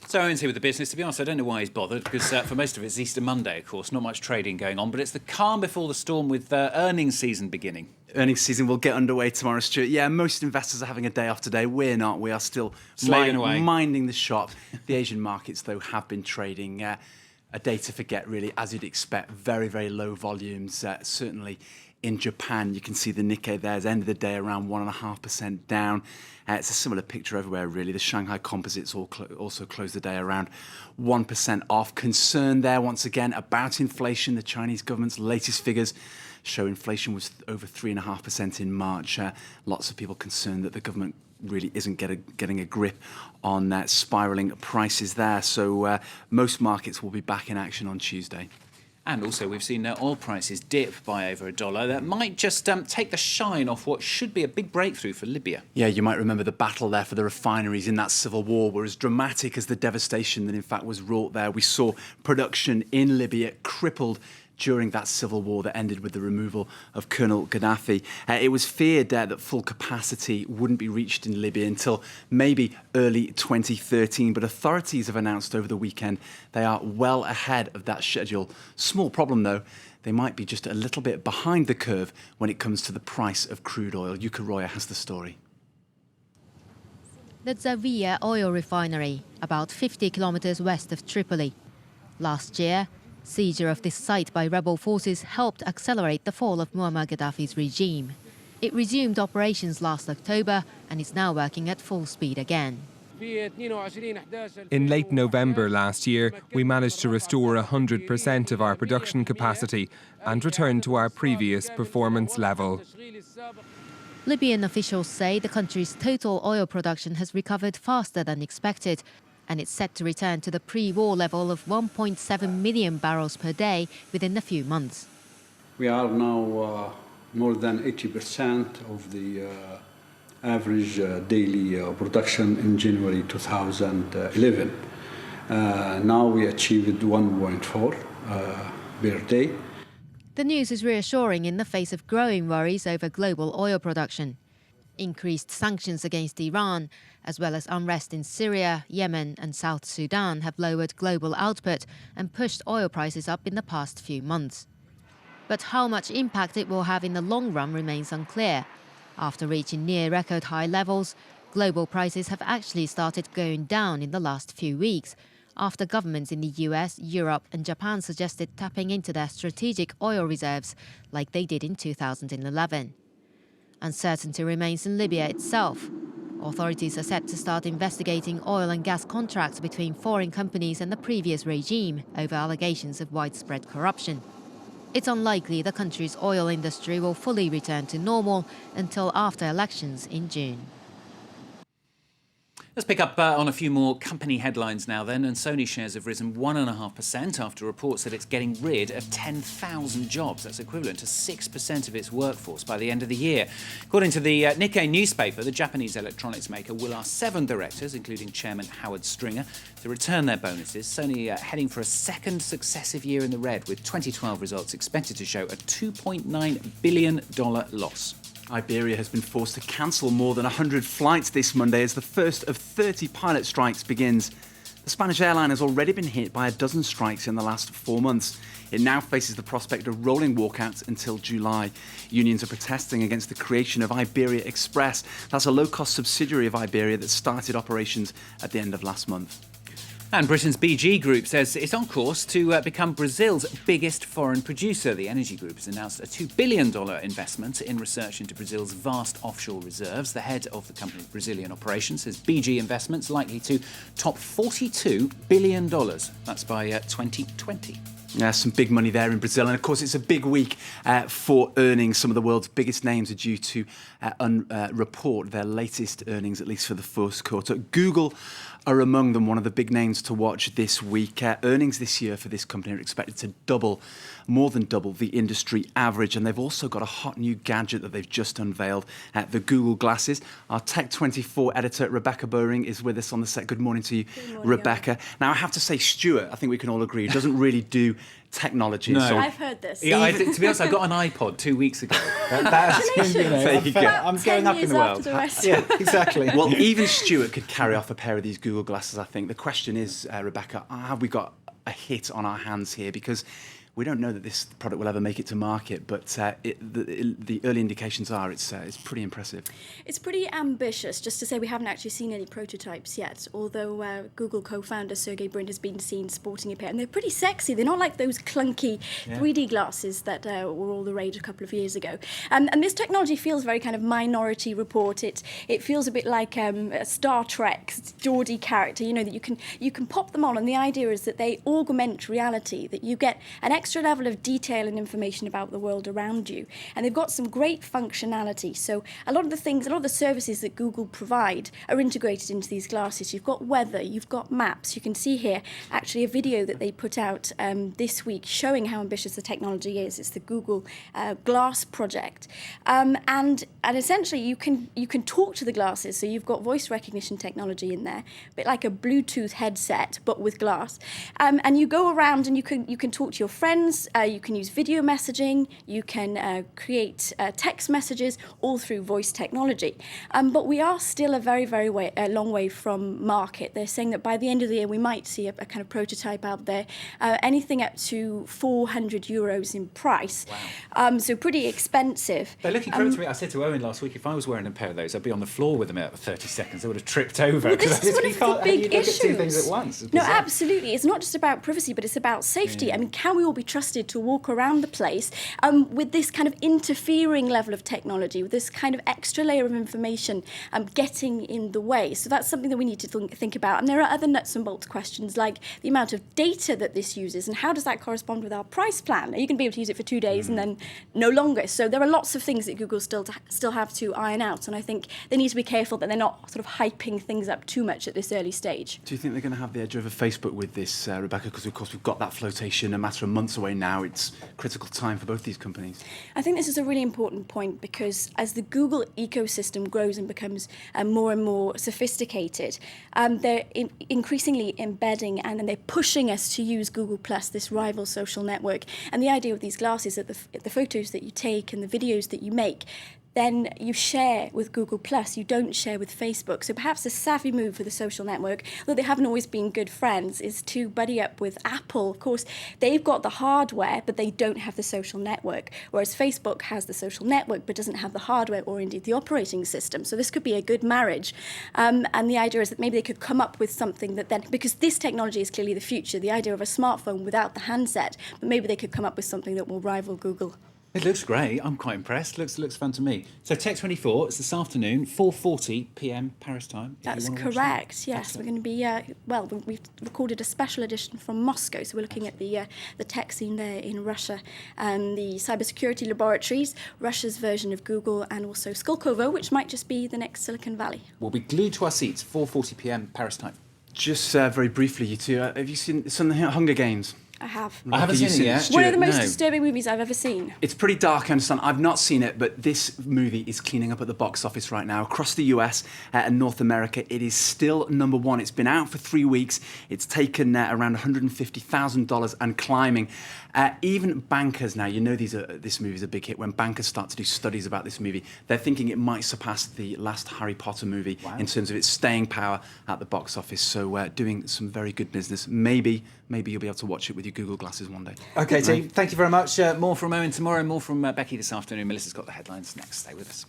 So Owen's here with the business. To be honest, I don't know why he's bothered, because for most of it, it's Easter Monday, of course. Not much trading going on, but it's the calm before the storm with earnings season beginning. Earnings season will get underway tomorrow, Stuart. Yeah, most investors are having a day off today. We're not. We are still minding the shop. The Asian markets, though, have been trading. A day to forget, really, as you'd expect. Very, very low volumes, certainly. In Japan, you can see the Nikkei there. At the end of the day, around 1.5% down. It's a similar picture everywhere, really. The Shanghai Composites also closed the day around 1% off. Concern there, once again, about inflation. The Chinese government's latest figures show inflation was over 3.5% in March. Lots of people concerned that the government really isn't getting a grip on spiralling prices there. So most markets will be back in action on Tuesday. And also, we've seen oil prices dip by over $1. That might just take the shine off what should be a big breakthrough for Libya. Yeah, you might remember the battle there for the refineries in that civil war were as dramatic as the devastation that, in fact, was wrought there. We saw production in Libya crippled during that civil war that ended with the removal of Colonel Gaddafi. It was feared that full capacity wouldn't be reached in Libya until maybe early 2013, but authorities have announced over the weekend they are well ahead of that schedule. Small problem, though. They might be just a little bit behind the curve when it comes to the price of crude oil. Yuka Roya has the story. The Zawiya oil refinery, about 50 kilometers west of Tripoli. Last year, seizure of this site by rebel forces helped accelerate the fall of Muammar Gaddafi's regime. It resumed operations last October and is now working at full speed again. In late November last year, we managed to restore 100% of our production capacity and return to our previous performance level. Libyan officials say the country's total oil production has recovered faster than expected, and it's set to return to the pre-war level of 1.7 million barrels per day within a few months. We are now more than 80% of the average daily production in January 2011. Now we achieved 1.4 per day. The news is reassuring in the face of growing worries over global oil production. Increased sanctions against Iran, as well as unrest in Syria, Yemen and South Sudan have lowered global output and pushed oil prices up in the past few months. But how much impact it will have in the long run remains unclear. After reaching near record high levels, global prices have actually started going down in the last few weeks, after governments in the US, Europe and Japan suggested tapping into their strategic oil reserves like they did in 2011. Uncertainty remains in Libya itself. Authorities are set to start investigating oil and gas contracts between foreign companies and the previous regime over allegations of widespread corruption. It's unlikely the country's oil industry will fully return to normal until after elections in June. Let's pick up on a few more company headlines now then, and Sony shares have risen 1.5% after reports that it's getting rid of 10,000 jobs. That's equivalent to 6% of its workforce by the end of the year. According to the Nikkei newspaper, the Japanese electronics maker will ask 7 directors, including Chairman Howard Stringer, to return their bonuses. Sony heading for a second successive year in the red, with 2012 results expected to show a $2.9 billion loss. Iberia has been forced to cancel more than 100 flights this Monday as the first of 30 pilot strikes begins. The Spanish airline has already been hit by a dozen strikes in the last 4 months. It now faces the prospect of rolling walkouts until July. Unions are protesting against the creation of Iberia Express. That's a low-cost subsidiary of Iberia that started operations at the end of last month. And Britain's BG Group says it's on course to become Brazil's biggest foreign producer. The energy group has announced a $2 billion investment in research into Brazil's vast offshore reserves. The head of the company's Brazilian operations says BG investments likely to top $42 billion. That's by 2020. Yeah, some big money there in Brazil. And of course, it's a big week for earnings. Some of the world's biggest names are due to report their latest earnings, at least for the first quarter. Google are among them, one of the big names to watch this week. Earnings this year for this company are expected to double, more than double the industry average. And they've also got a hot new gadget that they've just unveiled, the Google Glasses. Our Tech24 editor, Rebecca Bowring, is with us on the set. Good morning to you, Rebecca. Now, I have to say, Stuart, I think we can all agree, doesn't really do technology. No. So I've heard this. Yeah, to be honest, I got an iPod 2 weeks ago. there you go. I'm going up in the world. The rest. Yeah, exactly. Well, even Stuart could carry off a pair of these Google glasses, I think. The question is, Rebecca, have we got a hit on our hands here? Because we don't know that this product will ever make it to market, but the early indications are it's pretty impressive. It's pretty ambitious, just to say we haven't actually seen any prototypes yet, although Google co-founder Sergey Brin has been seen sporting a pair, and they're pretty sexy. They're not like those clunky 3D glasses that were all the rage a couple of years ago. And this technology feels very kind of Minority Report. It feels a bit like a Star Trek Geordie character, you know, that you can pop them on, and the idea is that they augment reality, that you get an extra level of detail and information about the world around you. And they've got some great functionality. So a lot of the services that Google provide are integrated into these glasses. You've got weather, you've got maps. You can see here actually a video that they put out this week showing how ambitious the technology is. It's the Google Glass project. And essentially you can talk to the glasses. So you've got voice recognition technology in there, a bit like a Bluetooth headset, but with glass. And you go around and you can talk to your friends. You can use video messaging, you can create text messages, all through voice technology. But we are still a very, very long way from market. They're saying that by the end of the year we might see a kind of prototype out there, anything up to €400 in price. Wow. So pretty expensive. They're looking incredible to me. I said to Owen last week, if I was wearing a pair of those, I'd be on the floor with them at 30 seconds. I would have tripped over. Well, this is one of the big issues. Two things at once. No, absolutely. It's not just about privacy, but it's about safety. Yeah. I mean, can we all be trusted to walk around the place with this kind of interfering level of technology, with this kind of extra layer of information getting in the way? So that's something that we need to think about. And there are other nuts and bolts questions, like the amount of data that this uses and how does that correspond with our price plan? Are you going to be able to use it for 2 days and then no longer? So there are lots of things that Google still have to iron out. And I think they need to be careful that they're not sort of hyping things up too much at this early stage. Do you think they're going to have the edge over Facebook with this, Rebecca? Because, of course, we've got that flotation a matter of months away now. It's critical time for both these companies. I think this is a really important point because as the Google ecosystem grows and becomes more and more sophisticated, they're increasingly embedding and they're pushing us to use Google+, this rival social network. And the idea of these glasses is that the photos that you take and the videos that you make, then you share with Google+, you don't share with Facebook. So perhaps a savvy move for the social network, though they haven't always been good friends, is to buddy up with Apple. Of course, they've got the hardware, but they don't have the social network, whereas Facebook has the social network, but doesn't have the hardware or indeed the operating system. So this could be a good marriage. And the idea is that maybe they could come up with something that then, because this technology is clearly the future, the idea of a smartphone without the handset, but maybe they could come up with something that will rival Google. It looks great. I'm quite impressed. Looks fun to me. So Tech24, it's this afternoon, 4:40 p.m. Paris time. That's correct. Yes, we're going to be. We've recorded a special edition from Moscow, so we're looking at the tech scene there in Russia, the cybersecurity laboratories, Russia's version of Google, and also Skolkovo, which might just be the next Silicon Valley. We'll be glued to our seats. 4:40 p.m. Paris time. Just very briefly, you two, have you seen the Hunger Games? I have. I haven't seen it yet. One of the most disturbing movies I've ever seen. It's pretty dark, I understand. I've not seen it, but this movie is cleaning up at the box office right now. Across the US and North America, it is still #1. It's been out for 3 weeks. It's taken around $150,000 and climbing. Even bankers now, you know this movie is a big hit. When bankers start to do studies about this movie, they're thinking it might surpass the last Harry Potter movie in terms of its staying power at the box office. So doing some very good business. Maybe you'll be able to watch it with your Google glasses one day. OK, team, thank you very much. More from Owen tomorrow, more from Becky this afternoon. Melissa's got the headlines next. Stay with us.